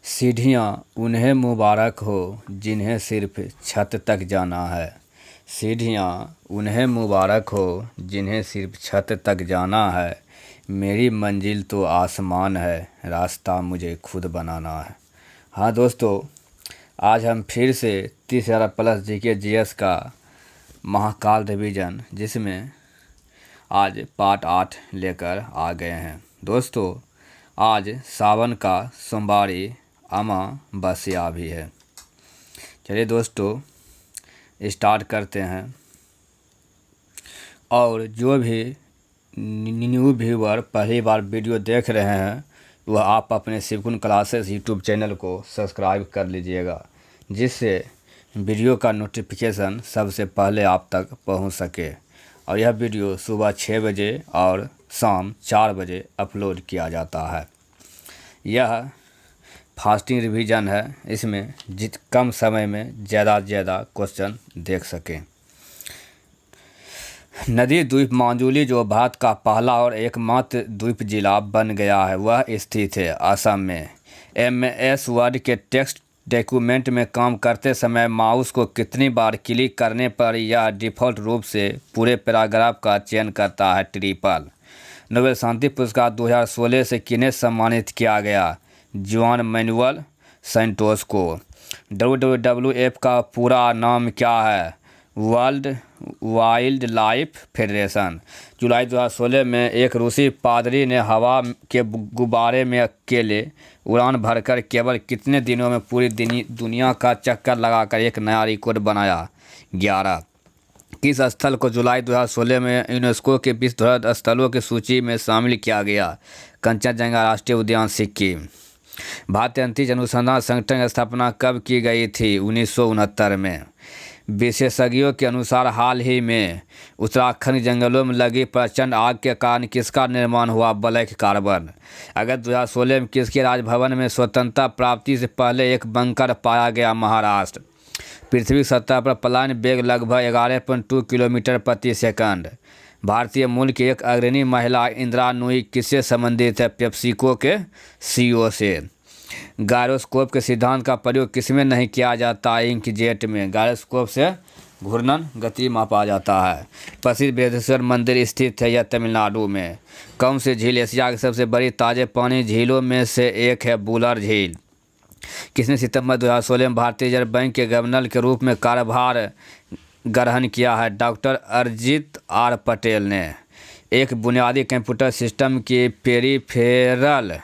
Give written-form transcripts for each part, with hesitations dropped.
सीढ़ियाँ उन्हें मुबारक हो जिन्हें सिर्फ छत तक जाना है। सीढ़ियाँ उन्हें मुबारक हो जिन्हें सिर्फ छत तक जाना है। मेरी मंजिल तो आसमान है, रास्ता मुझे खुद बनाना है। हाँ दोस्तों, आज हम फिर से 30,000 प्लस जीके जीएस का महाकाल रिवीजन जिसमें आज पार्ट 8 लेकर आ गए हैं। दोस्तों, आज सावन का सोमवारी अमावस्या भी है। चलिए दोस्तों, स्टार्ट करते हैं। और जो भी न्यू व्यूवर पहली बार वीडियो देख रहे हैं वह आप अपने शिवकुन क्लासेस यूट्यूब चैनल को सब्सक्राइब कर लीजिएगा, जिससे वीडियो का नोटिफिकेशन सबसे पहले आप तक पहुंच सके। और यह वीडियो सुबह 6 बजे और शाम 4 बजे अपलोड किया जाता है। यह फास्टिंग रिवीजन है, इसमें कम समय में ज़्यादा से ज़्यादा क्वेश्चन देख सकें। नदी द्वीप माजुली जो भारत का पहला और एकमात्र द्वीप जिला बन गया है, वह स्थित है असम में। MS वर्ड के टेक्स्ट डॉक्यूमेंट में काम करते समय माउस को कितनी बार क्लिक करने पर यह डिफ़ॉल्ट रूप से पूरे पैराग्राफ का चयन करता है? ट्रिपल। नोबेल शांति पुरस्कार 2016 से किन्हें सम्मानित किया गया? जुआन मैनुअल सैंटोस को। WWF का पूरा नाम क्या है? World wildlife federation. जुलाई 2016 में एक रूसी पादरी ने हवा के गुब्बारे में अकेले उड़ान भरकर केवल कितने दिनों में पूरी दुनिया का चक्कर लगाकर एक नया रिकॉर्ड बनाया? 11। किस स्थल को जुलाई 2016 में यूनेस्को के विश्व धरोहर स्थलों की सूची में शामिल किया गया? कंचनजंगा राष्ट्रीय उद्यान, सिक्किम। भारतीय अंतरिक्ष अनुसंधान संगठन की स्थापना कब की गई थी? 1969 में। विशेषज्ञों के अनुसार हाल ही में उत्तराखंड जंगलों में लगी प्रचंड आग के कारण किसका निर्माण हुआ? Black carbon. अगस्त 2016 में किसके राजभवन में स्वतंत्रता प्राप्ति से पहले एक बंकर पाया गया? महाराष्ट्र। पृथ्वी सतह पर पलायन वेग लगभग 11.2 किलोमीटर प्रति सेकंड। भारतीय मूल की एक अग्रणी महिला इंदिरा नूई किससे संबंधित है? पेप्सिको के CEO से। गायरोस्कोप के सिद्धांत का प्रयोग किसमें नहीं किया जाता? इंकजेट में। गायरोस्कोप से घूर्णन गति मापा जाता है। प्रसिद्ध बृहदेश्वर मंदिर स्थित है यह तमिलनाडु में। कौन सी झील एशिया की सबसे बड़ी ताजे पानी झीलों में से एक है? बुलर झील। किसने सितंबर 2016 में भारतीय रिजर्व बैंक के गवर्नर के रूप में कार्यभार ग्रहण किया है? डॉक्टर अरिजित R पटेल ने। एक बुनियादी कंप्यूटर सिस्टम की पेरिफेरल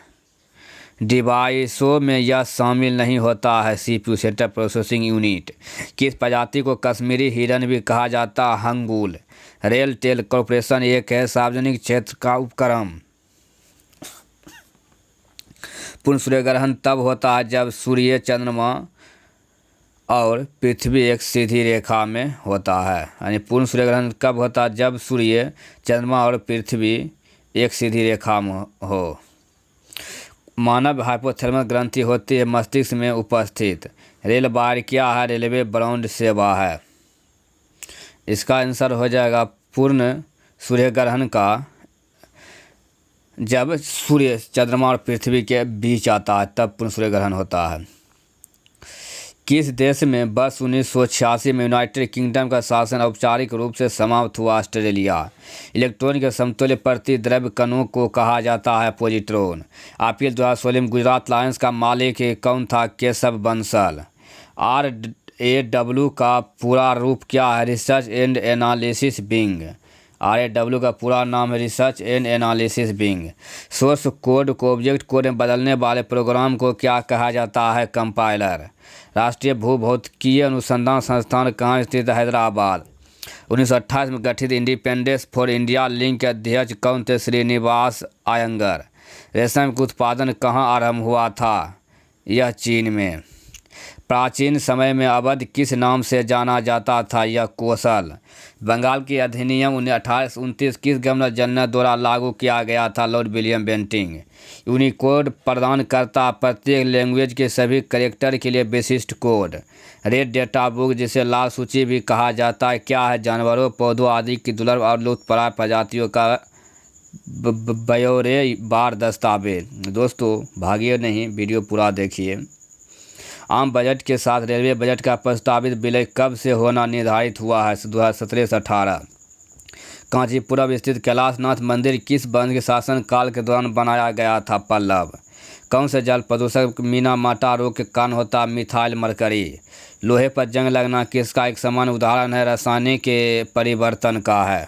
डिवाइसों में यह शामिल नहीं होता है? CPU central processing unit. किस प्रजाति को कश्मीरी हिरन भी कहा जाता है? हंगूल। रेल टेल कॉर्पोरेशन एक है सार्वजनिक क्षेत्र का उपक्रम। पूर्ण सूर्य ग्रहण तब होता है जब सूर्य, चंद्रमा और पृथ्वी एक सीधी रेखा में होता है। यानी पूर्ण सूर्य ग्रहण कब होता है? जब सूर्य, चंद्रमा और पृथ्वी एक सीधी रेखा में हो। मानव हाइपोथैलेमस ग्रंथि होती है मस्तिष्क में उपस्थित। रेल वायर क्या है? रेलवे ब्रॉड सेवा है। इसका आंसर हो जाएगा पूर्ण सूर्य ग्रहण का जब सूर्य, चंद्रमा और पृथ्वी के बीच आता है तब पूर्ण सूर्य ग्रहण होता है। किस देश में वर्ष 1986 में यूनाइटेड किंगडम का शासन औपचारिक रूप से समाप्त हुआ? ऑस्ट्रेलिया। इलेक्ट्रॉन के समतुल्य प्रतिद्रव्य कणों को कहा जाता है पॉजिट्रॉन। IPL 2016 में गुजरात लायंस का मालिक कौन था? केशव बंसल। RAW का पूरा रूप क्या है? Research and analysis wing. RAW का पूरा नाम है research and analysis wing. Source code को ऑब्जेक्ट कोड में बदलने वाले प्रोग्राम को क्या कहा जाता है? कंपाइलर। राष्ट्रीय भूभौतिकीय अनुसंधान संस्थान कहाँ स्थित है? हैदराबाद। 1928 में गठित इंडिपेंडेंस फॉर इंडिया लिंक के अध्यक्ष कौन थे? श्रीनिवास अयंगर। रेशम का उत्पादन कहाँ आरंभ हुआ था? यह चीन में। प्राचीन समय में अवध किस नाम से जाना जाता था? यह कौशल। बंगाल की अधिनियम 1829 किस गवर्नर जनरल द्वारा लागू किया गया था? Lord William Bentinck. यूनिकोड प्रदान करता प्रत्येक लैंग्वेज के सभी कैरेक्टर के लिए विशिष्ट कोड। रेड डेटा बुक जिसे लाल सूची भी कहा जाता है क्या है? जानवरों, पौधों आदि की दुर्लभ और लुप्तप्राय प्रजातियों का ब्यौरे बार दस्तावेज। दोस्तों भागिए नहीं, वीडियो पूरा देखिए। आम बजट के साथ रेलवे बजट का प्रस्तावित विलय कब से होना निर्धारित हुआ है? 2017 से 18। कांचीपुरम स्थित कैलाशनाथ मंदिर किस वंश के शासन काल के दौरान बनाया गया था? पल्लव। कौन से जल प्रदूषक मीनामाटा रोग के कारण होता? Methyl mercury. लोहे पर जंग लगना किसका एक समान उदाहरण है? रासायनिक के परिवर्तन का है।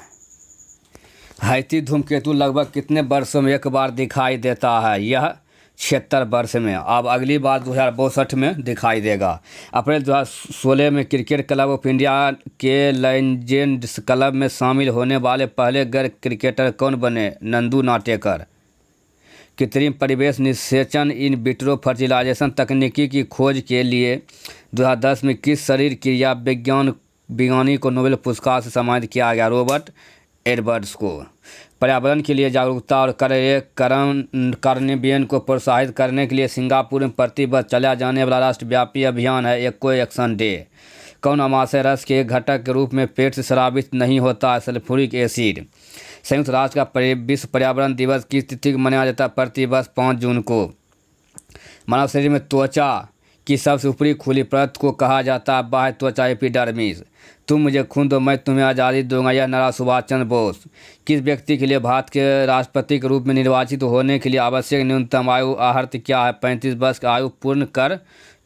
हैती धूमकेतु लगभग कितने वर्षों में एक बार दिखाई देता है? यह 76 वर्ष में। अब अगली बार 2062 में दिखाई देगा। अप्रैल 2016 में क्रिकेट क्लब ऑफ इंडिया के लेजेंड्स क्लब में शामिल होने वाले पहले गैर क्रिकेटर कौन बने? नंदू नाटेकर। कृत्रिम परिवेश निषेचन इन विट्रो फर्टिलाइजेशन तकनीकी की खोज के लिए 2010 में किस शरीर क्रिया विज्ञानी को नोबेल पुरस्कार से सम्मानित किया गया? रॉबर्ट एडवर्ड्स को। पर्यावरण के लिए जागरूकता और कार्निवियन को प्रोत्साहित करने के लिए सिंगापुर में प्रतिवर्ष चलाया जाने वाला राष्ट्रव्यापी अभियान है एको एक्शन डे। कौन अमाशय रस के एक घटक के रूप में पेट से स्रावित नहीं होता है? Sulphuric acid. संयुक्त राष्ट्र का विश्व पर्यावरण दिवस किस तिथि को मनाया जाता है? प्रतिवर्ष 5 जून को। मानव शरीर में त्वचा की सबसे ऊपरी खुली परत को कहा जाता है बाह्य त्वचा एपिडर्मिस। तुम मुझे खून दो मैं तुम्हें आज़ादी दूंगा, यह नारा सुभाष चंद्र बोस। किस व्यक्ति के लिए भारत के राष्ट्रपति के रूप में निर्वाचित होने के लिए आवश्यक न्यूनतम आयु अर्हता क्या है? 35 वर्ष की आयु पूर्ण कर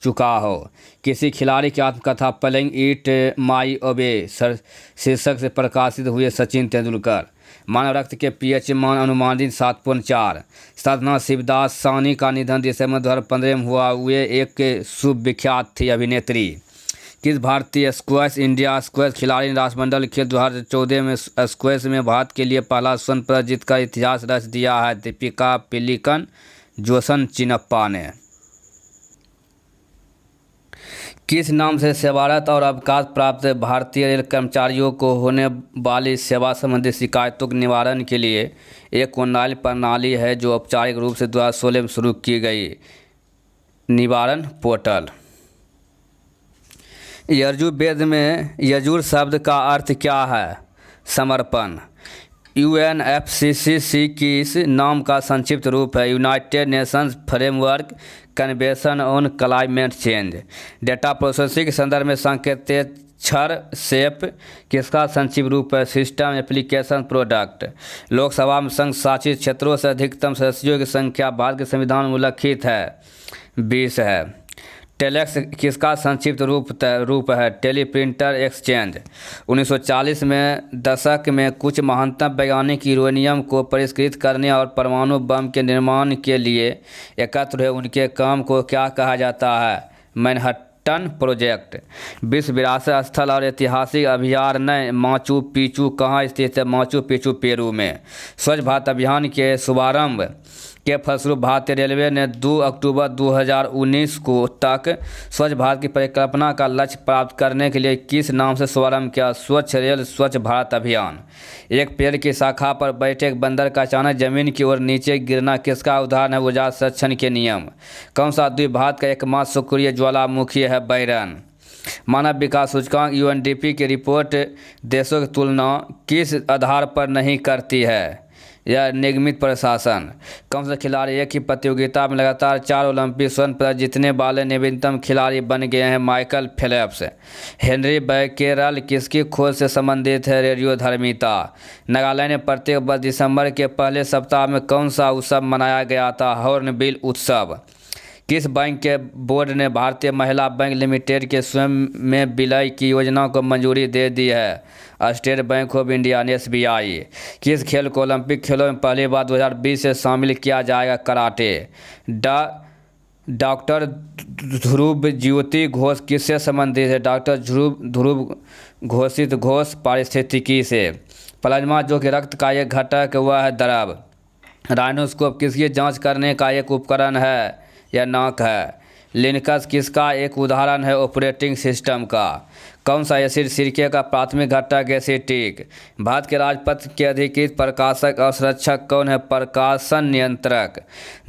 चुका हो। किसी खिलाड़ी की आत्मकथा प्लेइंग इट माई अवे शीर्षक से प्रकाशित हुए सचिन तेंदुलकर। मानव रक्त के पीएच मान अनुमानित 7.4। साधना शिवदास सानी का निधन दिसंबर 2015 में हुआ। वे एक सुविख्यात थी अभिनेत्री। किस भारतीय स्क्वैश इंडिया स्क्वैश खिलाड़ी ने राष्ट्रमंडल खेल 2014 में स्क्वैश में भारत के लिए पहला स्वर्ण पदक जीतकर इतिहास रच दिया है? दीपिका पिल्लिकन, जोसन चिनप्पा ने। किस नाम से सेवारत और अवकाश प्राप्त भारतीय रेल कर्मचारियों को होने वाली सेवा संबंधी शिकायतों के निवारण के लिए एक ऑनलाइन प्रणाली है जो औपचारिक रूप से 2016 में शुरू की गई? निवारण पोर्टल। यजुर्वेद में यजुर शब्द का अर्थ क्या है? समर्पण। UNFCCC की इस नाम का संक्षिप्त रूप है? United Nations framework convention on climate change. Data processing के संदर्भ में सांकेतिक सेप किसका संक्षिप्त रूप है? System application product. लोकसभा में संघ शासित क्षेत्रों से अधिकतम सदस्यों की संख्या भारत के संविधान में उल्लिखित है? 20 है। टेलेक्स किसका संक्षिप्त रूप है? Teleprinter exchange. 1940 में दशक में कुछ महानतम वैज्ञानिक यूरेनियम को परिष्कृत करने और परमाणु बम के निर्माण के लिए एकत्र हुए। उनके काम को क्या कहा जाता है? Manhattan project. विश्व विरासत स्थल और ऐतिहासिक अभयारण्य माचू पिचू कहाँ स्थित है? माचू पिचू पेरू में। स्वच्छ भारत अभियान के शुभारंभ के फलस्वरूप भारतीय रेलवे ने 2 अक्टूबर 2019 को तक स्वच्छ भारत की परिकल्पना का लक्ष्य प्राप्त करने के लिए किस नाम से शुभारंभ किया? स्वच्छ रेल स्वच्छ भारत अभियान। एक पेड़ की शाखा पर बैठे एक बंदर का अचानक जमीन की ओर नीचे गिरना किसका उदाहरण है? ऊर्जा संरक्षण के नियम। कौन सा द्वीप भारत का एकमात्र सक्रिय ज्वालामुखी है? बैरन। मानव विकास सूचकांक UNDP की रिपोर्ट देशों की तुलना किस आधार पर नहीं करती है? या निगमित प्रशासन। कौन से खिलाड़ी एक ही प्रतियोगिता में लगातार 4 ओलंपिक स्वर्ण पदक जीतने वाले नवीनतम खिलाड़ी बन गए हैं? Michael Phelps. हेनरी बैकेरल किसकी खोज से संबंधित है? रेडियोधर्मिता। नागालैंड में प्रत्येक वर्ष दिसंबर के पहले सप्ताह में कौन सा उत्सव मनाया गया था? हॉर्नबिल उत्सव। किस बैंक के बोर्ड ने भारतीय महिला बैंक लिमिटेड के स्वयं में विलय की योजना को मंजूरी दे दी है? स्टेट बैंक ऑफ इंडिया ने SBI। किस खेल को ओलंपिक खेलों में पहली बार 2020 से शामिल किया जाएगा? कराटे। डॉक्टर ध्रुव ज्योति घोष किससे संबंधित है? डॉक्टर ध्रुव घोषित घोष पारिस्थितिकी से। प्लाज्मा जो कि रक्त का एक घटक वह है द्रव। राइनोस्कोप किसकी जांच करने का एक उपकरण है या नाक है? लिनक्स किसका एक उदाहरण है ऑपरेटिंग सिस्टम का? कौन सा एसिड सिरके का प्राथमिक घटक एसिटिक? भारत के राजपत्र के अधिकृत प्रकाशक और संरक्षक कौन है? प्रकाशन नियंत्रक।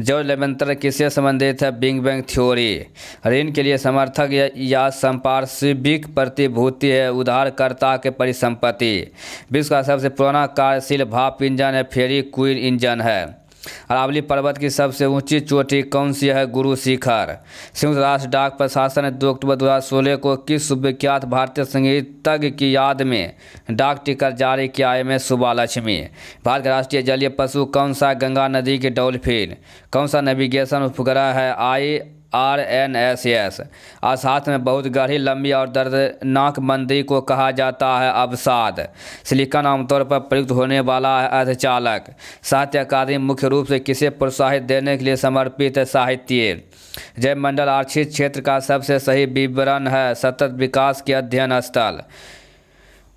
जॉर्ज लेवेंटर किससे संबंधित है? Big bang theory. ऋण के लिए समर्थक या संपार्श्विक प्रतिभूति है उधारकर्ता के परिसंपत्ति। विश्व का सबसे पुराना कार्यशील भाप इंजन है फेरी क्वीन इंजन है। अरावली पर्वत की सबसे ऊंची चोटी कौन सी है? गुरु शिखर। संयुक्त राष्ट्र डाक प्रशासन ने 2 अक्टूबर 2016 को किस सुविख्यात भारतीय संगीतज्ञ की याद में डाक टिकट जारी किया? एम.एस. सुब्बालक्ष्मी। भारत का राष्ट्रीय जलीय पशु कौन सा? गंगा नदी के डॉल्फिन। कौन सा नेविगेशन उपग्रह है? IRNSS। अवसाद में बहुत गहरी, लंबी और दर्दनाक मंदी को कहा जाता है अवसाद। सिलिकॉन आमतौर पर प्रयुक्त होने वाला है अर्धचालक। साहित्य अकादमी मुख्य रूप से किसे प्रोत्साहन देने के लिए समर्पित है? साहित्य। जयमंडल आरक्षित क्षेत्र का सबसे सही विवरण है सतत विकास के अध्ययन स्थल।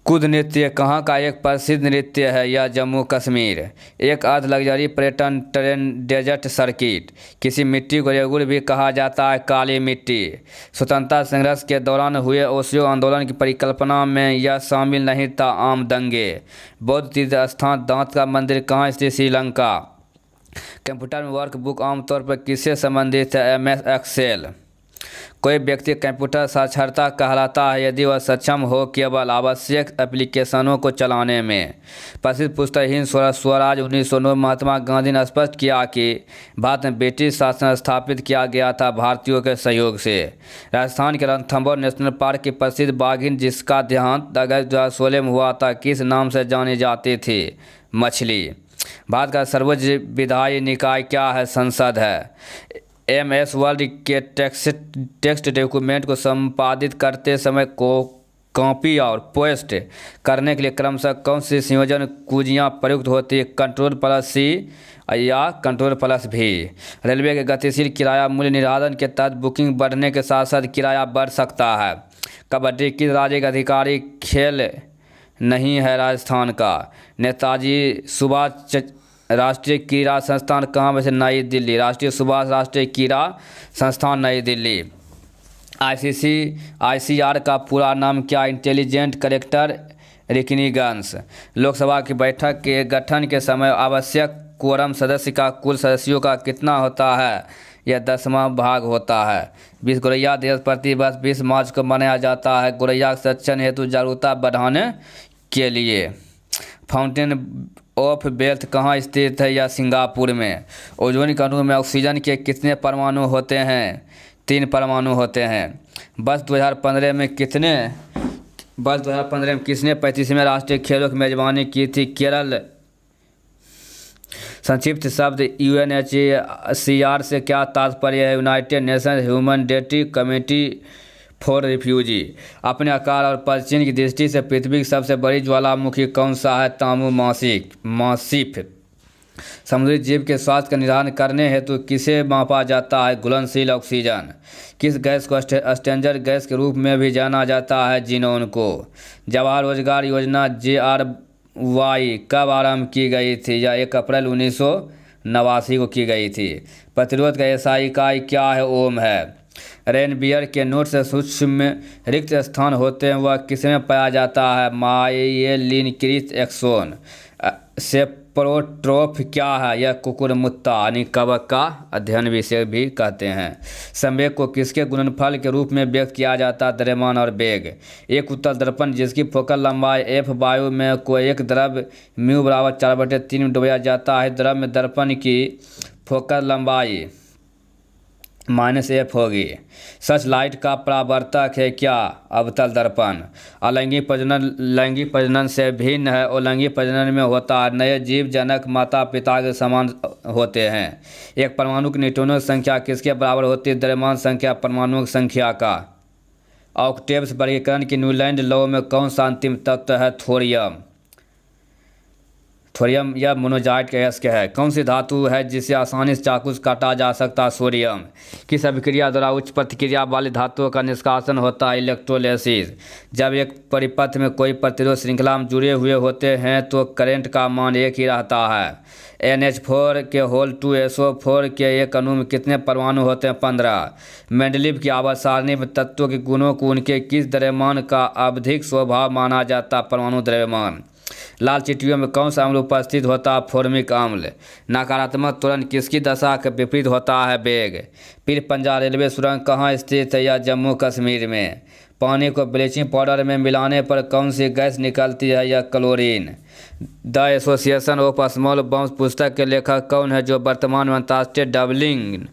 कुद नृत्य कहाँ का एक प्रसिद्ध नृत्य है? यह जम्मू कश्मीर। एक अर्ध लग्जरी पर्यटन ट्रेन डेजर्ट सर्किट। किसी मिट्टी को रेगुल भी कहा जाता है? काली मिट्टी। स्वतंत्रता संघर्ष के दौरान हुए ओशो आंदोलन की परिकल्पना में यह शामिल नहीं था आम दंगे। बौद्ध तीर्थ स्थान दांत का मंदिर कहाँ स्थित? श्रीलंका। कंप्यूटर में वर्कबुक आमतौर पर किससे संबंधित है? MS Excel. कोई व्यक्ति कंप्यूटर साक्षरता कहलाता है यदि वह सक्षम हो केवल आवश्यक एप्लीकेशनों को चलाने में। प्रसिद्ध पुस्तक हिंद स्वराज 1909 महात्मा गांधी ने स्पष्ट किया कि भारत में ब्रिटिश शासन स्थापित किया गया था भारतीयों के सहयोग से। राजस्थान के रणथंभौर नेशनल पार्क की प्रसिद्ध बाघिन जिसका देहांत अगस्त 2016 में हुआ था किस नाम से जानी जाती थी? मछली। भारत का सर्वोच्च विधायी निकाय क्या है? संसद है। MS वर्ड के टेक्स्ट डॉक्यूमेंट को संपादित करते समय को कॉपी और पेस्ट करने के लिए क्रमशः कौन सी संयोजन कुंजियाँ प्रयुक्त होती है? Ctrl+C या Ctrl+V। रेलवे के गतिशील किराया मूल्य निर्धारण के तहत बुकिंग बढ़ने के साथ साथ किराया बढ़ सकता है। कबड्डी किस राज्य का आधिकारिक खेल नहीं है? राजस्थान का। नेताजी सुभाष राष्ट्रीय क्रीड़ा संस्थान कहाँ में से? नई दिल्ली। राष्ट्रीय सुभाष राष्ट्रीय क्रीड़ा संस्थान नई दिल्ली। ICR का पूरा नाम क्या? Intelligent character recognitions. लोकसभा की बैठक के गठन के समय आवश्यक कोरम सदस्य का कुल सदस्यों का कितना होता है? यह 10वां भाग होता है। विश्व गौरैया दिवस प्रतिवर्ष 20 मार्च को मनाया जाता है गौरैया संरक्षण हेतु जागरूकता बढ़ाने के लिए। फाउंटेन ऑफ वेल्थ कहाँ स्थित है? या सिंगापुर में। ओजोन के अणु में ऑक्सीजन के कितने परमाणु होते हैं? 3 परमाणु होते हैं। वर्ष 2015 में किसने 35वें राष्ट्रीय खेलों की मेजबानी की थी? केरल। संक्षिप्त शब्द UNHCR से क्या तात्पर्य है? United nation humanitarian committee for refugee. अपने आकार और परिचय की दृष्टि से पृथ्वी की सबसे बड़ी ज्वालामुखी कौन सा है? तामू मासिफ। समुद्री जीव के स्वास्थ्य का निर्धारण करने हेतु किसे मापा जाता है? घुलनशील ऑक्सीजन। किस गैस को स्ट्रेंजर गैस के रूप में भी जाना जाता है? जीनोन को। जवाहर रोजगार योजना JRY कब आरंभ की गई थी? या 1 अप्रैल 1989 को की गई थी। प्रतिरोध का SI इकाई क्या है? ओम है। रेनबियर के नोट से सूक्ष्म रिक्त स्थान होते हैं वह किसमें पाया जाता है? मायेलिनीकृत एक्सोन। सेप्रोट्रोफ क्या है? यह कुकुरमुत्ता यानी कवक का अध्ययन विषय भी कहते हैं। संवेग को किसके गुणनफल के रूप में व्यक्त किया जाता है? द्रव्यमान और वेग। एक उत्तल दर्पण जिसकी फोकल लंबाई f वायु में को एक द्रव म्यू बराबर 4/3 में डुबाया जाता है द्रव में दर्पण की फोकल लंबाई -f होगी। सच लाइट का परावर्तक है क्या? अवतल दर्पण। अलैंगिक प्रजनन लैंगिक प्रजनन से भिन्न है। अलैंगिक प्रजनन में होता है नए जीव जनक माता पिता के समान होते हैं। एक परमाणु की न्यूट्रॉनों की संख्या किसके बराबर होती है? द्रव्यमान संख्या परमाणुओं की संख्या का। ऑक्टेव्स वर्गीकरण की न्यूलैंड लॉ में कौन सा अंतिम तत्व है? थोरियम। थोरियम यह मोनोजाइट का अयस्क है। कौन सी धातु है जिसे आसानी से चाकू से काटा जा सकता है? सोडियम। किस अभिक्रिया द्वारा उच्च प्रतिक्रिया वाली धातुओं का निष्कासन होता है? इलेक्ट्रोलिसिस। जब एक परिपथ में कोई प्रतिरोध श्रृंखला में जुड़े हुए होते हैं तो करंट का मान एक ही रहता है। NH4 के होल 2SO4 के एक अणु में कितने परमाणु होते हैं? 15। मेंडलीव की आवर्त सारणी में तत्वों के गुणों को उनके किस द्रव्यमान का आवधिक स्वभाव माना जाता है? परमाणु द्रव्यमान। लाल चींटियों में कौन सा अम्ल उपस्थित होता है? फॉर्मिक अम्ल। नकारात्मक त्वरण किसकी दशा के विपरीत होता है? वेग। पीर पंजाब रेलवे सुरंग कहाँ स्थित है? या जम्मू कश्मीर में। पानी को ब्लीचिंग पाउडर में मिलाने पर कौन सी गैस निकलती है? या chlorine. The association of small bombs पुस्तक के लेखक कौन है जो वर्तमान में अंतर्राष्ट्रीय डबलिंग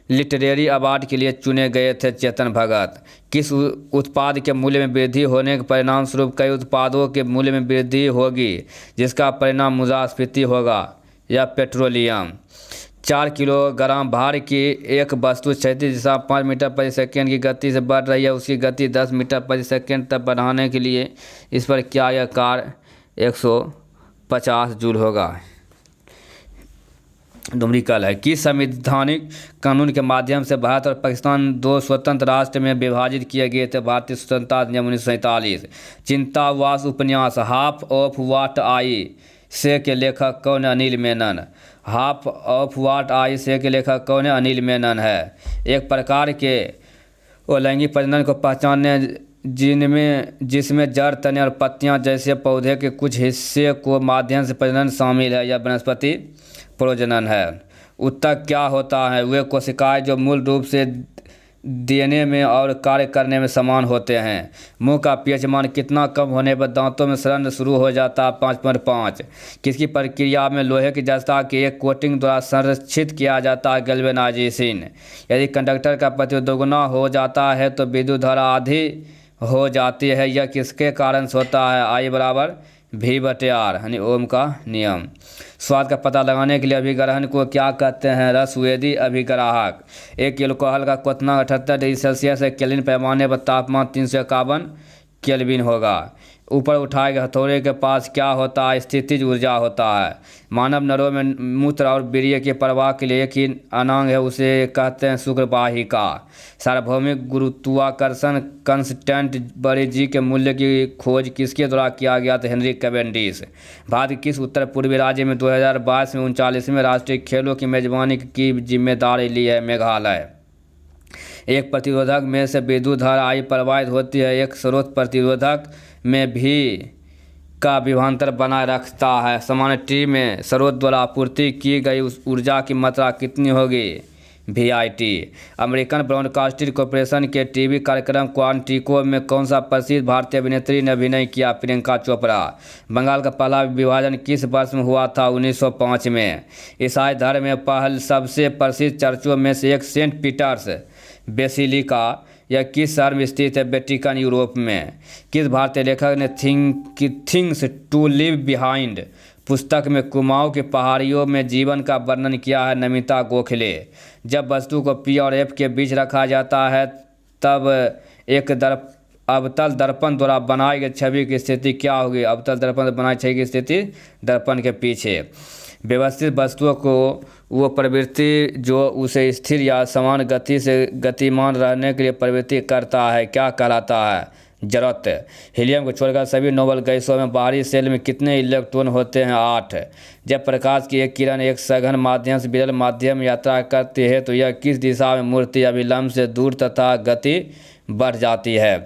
लिटरेरी अवार्ड के लिए चुने गए थे? चेतन भगत। किस उत्पाद के मूल्य में वृद्धि होने के परिणाम स्वरूप कई उत्पादों के मूल्य में वृद्धि होगी जिसका परिणाम मुद्रास्फीति होगा? या पेट्रोलियम। 4 किलोग्राम भार की एक वस्तु क्षैतिज दिशा 5 मीटर प्रति सेकेंड की गति से बढ़ रही है, उसकी गति 10 मीटर प्रति सेकेंड तक बढ़ाने के लिए इस पर क्या यह कार्य 150 जूल होगा? न्यूमेरिकल है। किस संवैधानिक कानून के माध्यम से भारत और पाकिस्तान दो स्वतंत्र राष्ट्र में विभाजित किए गए थे? भारतीय स्वतंत्रता अधिनियम 1947। चिंतावास उपन्यास हाफ ऑफ व्हाट आई से के लेखक कौन है? Anil Menon. Half of what I से के लेखक कौन है? अनिल मेनन है। एक प्रकार के अलैंगिक प्रजनन को पहचानने जिसमें जड़, तने और पत्तियां जैसे पौधे के कुछ हिस्से को माध्यम से प्रजनन शामिल है, या वनस्पति प्रजनन है। उत्तक क्या होता है? वे कोशिकाएं जो मूल रूप से देने में और कार्य करने में समान होते हैं। मुंह का पीएच मान कितना कम होने पर दांतों में सड़न शुरू हो जाता है? 5.5। किसकी प्रक्रिया में लोहे की जस्ता की एक कोटिंग द्वारा संरक्षित किया जाता है? गैल्वेनाइजेशन। यदि कंडक्टर का प्रतिरोध दोगुना हो जाता है तो विद्युत धारा आधी हो जाती है, यह किसके कारण से होता है? I बराबर V/R यानी ओम का नियम। स्वाद का पता लगाने के लिए अभिग्रहण को क्या कहते हैं? रसवेदी अभिग्राहक। 1 किलो अल्कोहल का क्वथनांक 78 डिग्री सेल्सियस है। केल्विन पैमाने पर तापमान 351 केल्विन होगा। ऊपर उठाए गए हथौड़े के पास क्या होता है? स्थितिज ऊर्जा होता है। मानव नरों में मूत्र और वीर्य के प्रवाह के लिए एक ही अनांग है, उसे कहते हैं शुक्रवाहिका। सार्वभौमिक गुरुत्वाकर्षण कांस्टेंट बड़ी जी के मूल्य की खोज किसके द्वारा किया गया था? Henry Cavendish. भारत के किस उत्तर पूर्वी राज्य में 2022 में 39वें राष्ट्रीय खेलों की मेजबानी की जिम्मेदारी ली है? मेघालय। एक प्रतिरोधक में से विद्युत धारा I प्रवाहित होती है। एक स्रोत प्रतिरोधक में भी का विभवांतर बनाए रखता है। सामान्य टी में स्रोत द्वारा आपूर्ति की गई ऊर्जा की मात्रा कितनी होगी? VIT। अमेरिकन ब्रॉडकास्टिंग कॉरपोरेशन के टीवी कार्यक्रम क्वांटिको में कौन सा प्रसिद्ध भारतीय अभिनेत्री ने अभिनय किया? प्रियंका चोपड़ा। बंगाल का पहला विभाजन किस वर्ष में हुआ था? 1905 में। ईसाई धर्म में पहल सबसे प्रसिद्ध चर्चों में से एक सेंट पीटर्स बेसिलिका यह किस शहर में स्थित है? वेटिकन, यूरोप में। किस भारतीय लेखक ने थिंग्स टू लिव बिहाइंड पुस्तक में कुमाऊं की पहाड़ियों में जीवन का वर्णन किया है? नमिता गोखले। जब वस्तु को P और F के बीच रखा जाता है तब एक अवतल दर्पण द्वारा बनाई गई छवि की स्थिति क्या होगी? अवतल दर्पण बनाई छवि की स्थिति दर्पण के पीछे। व्यवस्थित वस्तुओं को वो प्रवृत्ति जो उसे स्थिर या समान गति से गतिमान रहने के लिए प्रवृत्ति करता है क्या कहलाता है? जरूरत। हीलियम को छोड़कर सभी नोबल गैसों में बाहरी शेल में कितने इलेक्ट्रॉन होते हैं? 8। जब प्रकाश की एक किरण एक सघन माध्यम से विरल माध्यम में यात्रा करती है तो यह किस दिशा में मुड़ती अभिलंब से दूर तथा गति बढ़ जाती है?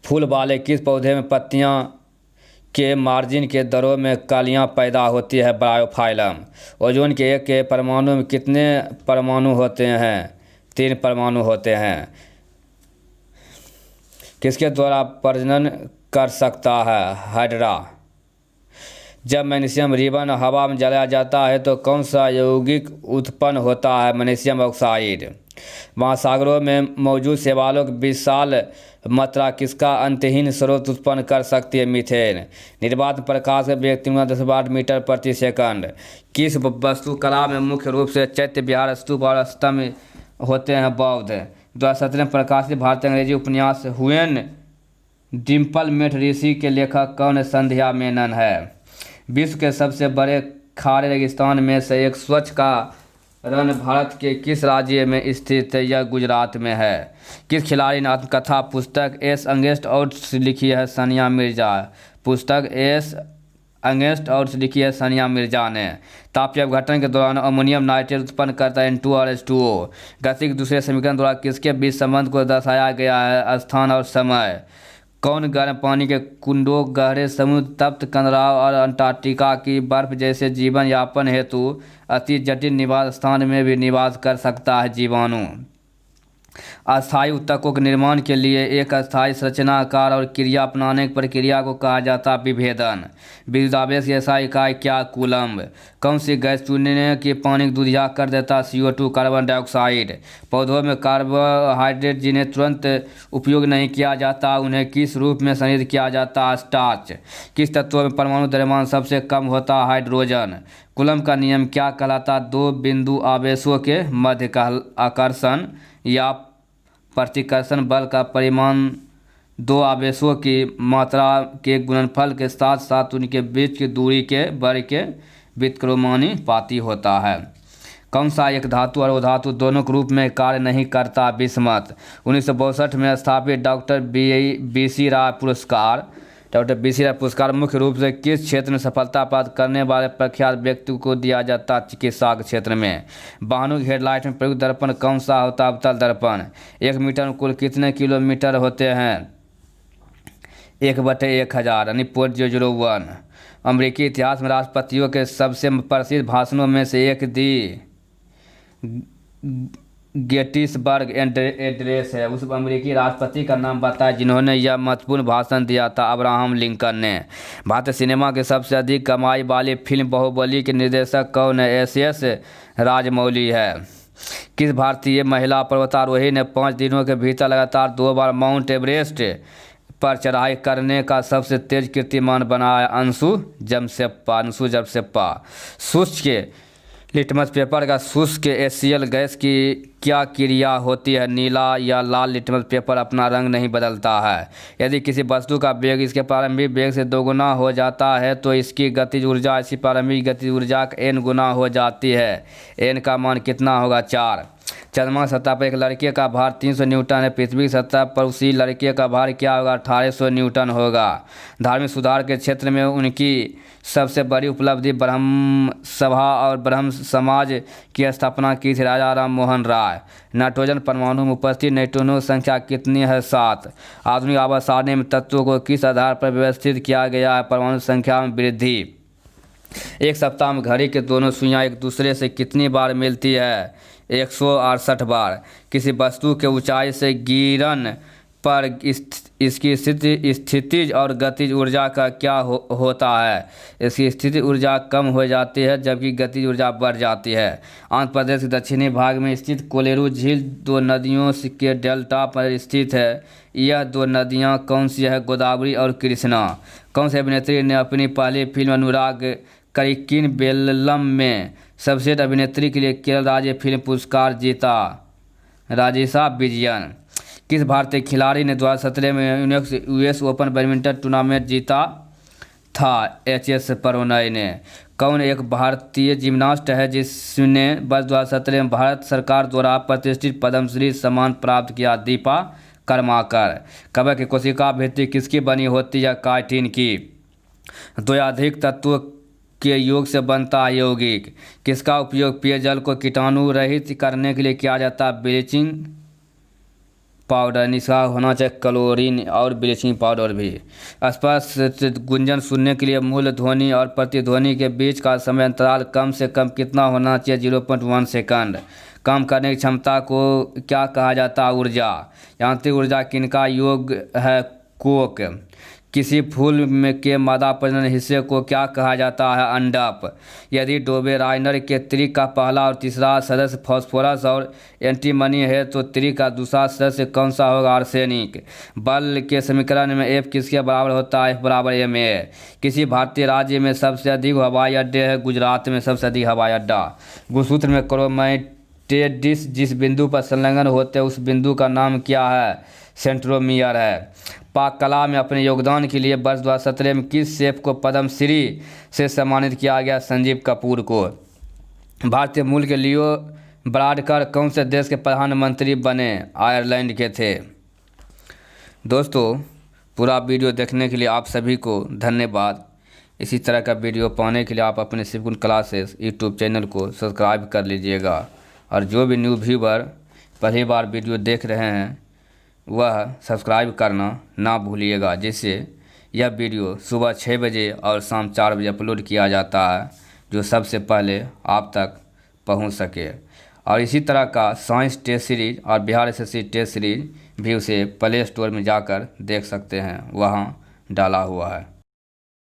फूल वाले किस पौधे में पत्तियां के मार्जिन के दरों में कलियां पैदा होती है? ब्रायोफाइलम। ओजोन के एक के परमाणु में कितने परमाणु होते हैं? 3 परमाणु होते हैं। किसके द्वारा प्रजनन कर सकता है? हाइड्रा। जब मैग्नीशियम रिबन हवा में जलाया जाता है तो कौन सा यौगिक उत्पन्न होता है? Magnesium oxide. महासागरों में मौजूद शैवालों की विशाल मात्रा किसका अंतहीन स्रोत उत्पन्न कर सकती है? मीथेन। निर्वात प्रकाश का वेग 3.8 मीटर प्रति सेकंड। किस वास्तुकला में मुख्य रूप से चैत्य विहार, स्तूप और स्तंभ होते हैं? बौद्ध। 2017 में प्रकाशित भारतीय अंग्रेजी उपन्यास व्हेन डिम्पल मेट ऋषि के लेखक कौन है? संध्या मेनन है। विश्व के सबसे बड़े खारे रेगिस्तान में से एक स्वच्छ का रण भारत के किस राज्य में स्थित है? यह गुजरात में है। किस खिलाड़ी ने आत्मकथा पुस्तक एस अगेंस्ट ऑड्स लिखी है? सानिया मिर्जा। पुस्तक एस अगेंस्ट ऑड्स लिखी है सानिया मिर्जा ने। तापीय अपघटन के दौरान अमोनियम नाइट्रेट उत्पन्न करता है N2 और H2O। गति के दूसरे समीकरण द्वारा किसके बीच संबंध को दर्शाया गया है? स्थान और समय। कौन गर्म पानी के कुंडों, गहरे समुद्र, तप्त कंदराव और अंटार्कटिका की बर्फ जैसे जीवन यापन हेतु अति जटिल निवास स्थान में भी निवास कर सकता है? जीवाणु। अस्थायी ऊतकों के निर्माण के लिए एक अस्थायी संरचनाकार और क्रिया अपनाने की प्रक्रिया को कहा जाता है विभेदन। विद्युदावेश की ऐसा इकाई क्या? कूलम्ब। कौन सी गैस चूने की पानी को दूधिया कर देता? CO2 carbon dioxide. पौधों में कार्बोहाइड्रेट जिन्हें तुरंत उपयोग नहीं किया जाता उन्हें किस रूप में संग्रहित किया जाता? स्टार्च। किस तत्वों में परमाणु द्रव्यमान सबसे कम होता? हाइड्रोजन। कूलम्ब का नियम क्या कहलाता? दो बिंदु आवेशों के मध्य का आकर्षण या प्रतिकर्षण बल का परिमाण दो आवेशों की मात्रा के गुणनफल के साथ साथ उनके बीच की दूरी के वर्ग के व्युत्क्रमानुपाती होता है। कौन सा एक धातु और अधातु दोनों के रूप में कार्य नहीं करता? बिस्मथ। 1962 में स्थापित डॉक्टर BC राय पुरस्कार मुख्य रूप से किस क्षेत्र में सफलता प्राप्त करने वाले प्रख्यात व्यक्ति को दिया जाता? चिकित्सा के क्षेत्र में। वाहनों की हेडलाइट में प्रयुक्त दर्पण कौन सा होता? अवतल दर्पण। 1 मीटर में कुल कितने किलोमीटर होते हैं? 1/1000 यानी 0.001। अमेरिकी इतिहास में राष्ट्रपतियों के सबसे प्रसिद्ध भाषणों में से एक दी गेटिसबर्ग एड्रेस है। उस अमेरिकी राष्ट्रपति का नाम बताएं जिन्होंने यह महत्वपूर्ण भाषण दिया था? अब्राहम लिंकन ने। भारतीय सिनेमा के सबसे अधिक कमाई वाली फिल्म बाहुबली के निर्देशक कौन है? SS राजमौली है। किस भारतीय महिला पर्वतारोही ने 5 दिनों के भीतर लगातार 2 बार माउंट एवरेस्ट पर चढ़ाई करने का सबसे तेज कीर्तिमान बनाया? अंशु जमसेप्पा। शुष्क लिटमस पेपर का शुष्क HCl गैस की क्या क्रिया होती है? नीला या लाल लिटमस पेपर अपना रंग नहीं बदलता है। यदि किसी वस्तु का वेग इसके प्रारंभिक वेग से 2 गुना हो जाता है तो इसकी गतिज ऊर्जा इसकी प्रारंभिक गतिज ऊर्जा का n गुना हो जाती है। n का मान कितना होगा? 4। चंद्रमा की सतह पर एक लड़के का भार 300 न्यूटन है। पृथ्वी की सतह पर उसी लड़के का भार क्या होगा? 1800 न्यूटन होगा। धार्मिक सुधार के क्षेत्र में उनकी सबसे बड़ी उपलब्धि ब्रह्म सभा और ब्रह्म समाज की स्थापना की थी? राजा राम मोहन राय। नाइट्रोजन परमाणु में उपस्थित न्यूट्रॉनों की संख्या कितनी है? 7। आधुनिक आवर्त सारणी में तत्वों को किस आधार पर व्यवस्थित किया गया है? परमाणु संख्या में वृद्धि। एक सप्ताह में घड़ी के दोनों सुइयां एक दूसरे से कितनी बार मिलती है? 168 बार। किसी वस्तु के ऊंचाई से गिरन पर इसकी स्थितिज और गतिज ऊर्जा का क्या होता है? इसकी स्थितिज ऊर्जा कम हो जाती है जबकि गतिज ऊर्जा बढ़ जाती है। आंध्र प्रदेश के दक्षिणी भाग में स्थित कोलेरू झील 2 नदियों के डेल्टा पर स्थित है। यह 2 नदियां कौन सी है? गोदावरी और कृष्णा। कौन सी अभिनेत्री ने अपनी पहली फिल्म अनुराग करिकिन बेल्लम में सर्वश्रेष्ठ अभिनेत्री के लिए केरल राज्य फिल्म पुरस्कार जीता? राजेशा विजयन। किस भारतीय खिलाड़ी ने 2017 में US ओपन बैडमिंटन टूर्नामेंट जीता था? HS प्रणोय ने। कौन एक भारतीय जिम्नास्ट है जिसने वर्ष 2017 में भारत सरकार द्वारा प्रतिष्ठित पद्मश्री सम्मान प्राप्त किया? दीपा कर्माकर। कवक की कोशिका भित्ति किसकी बनी होती है? काइटिन की। 2 या अधिक तत्वों के योग से बनता है यौगिक। किसका उपयोग पेयजल को कीटाणु रहित करने के लिए किया जाता है? Bleaching powder. इसका होना चाहिए क्लोरीन और ब्लीचिंग पाउडर भी। स्पष्ट गुंजन सुनने के लिए मूल ध्वनि और प्रतिध्वनि के बीच का समय अंतराल कम से कम कितना होना चाहिए? 0.1 सेकंड। काम करने की क्षमता को क्या कहा जाता है? ऊर्जा। यांत्रिक ऊर्जा किनका योग है? कोक। किसी फूल में के मादा प्रजनन हिस्से को क्या कहा जाता है? अंडप। यदि डोबेराइनर के त्रिक का पहला और तीसरा सदस्य फास्फोरस और एंटीमनी है तो त्रिक का दूसरा सदस्य कौन सा होगा? आर्सेनिक। बल के समीकरण में F किसके बराबर होता है? F = ma। किसी भारतीय राज्य में सबसे अधिक हवाई अड्डे है? गुजरात में सबसे अधिक हवाई अड्डा। गुणसूत्र में क्रोमैटिड्स जिस बिंदु पर संलग्न होते हैं उस बिंदु का नाम क्या है? सेंट्रोमियर है। पाक कला में अपने योगदान के लिए वर्ष 2017 में किस शेफ को पद्मश्री से सम्मानित किया गया? संजीव कपूर को। भारतीय मूल के लियो वाडकर कौन से देश के प्रधानमंत्री बने? आयरलैंड के थे। दोस्तों, पूरा वीडियो देखने के लिए आप सभी को धन्यवाद। इसी तरह का वीडियो पाने के लिए आप अपने शिवगुण क्लासेस यूट्यूब चैनल को सब्सक्राइब कर लीजिएगा, और जो भी न्यू व्यूवर पहली बार वीडियो देख रहे हैं वह सब्सक्राइब करना ना भूलिएगा, जिससे यह वीडियो सुबह 6 बजे और शाम 4 बजे अपलोड किया जाता है, जो सबसे पहले आप तक पहुंच सके। और इसी तरह का साइंस टेस्ट सीरीज और बिहार एसएससी टेस्ट सीरीज भी उसे प्ले स्टोर में जाकर देख सकते हैं, वहां डाला हुआ है।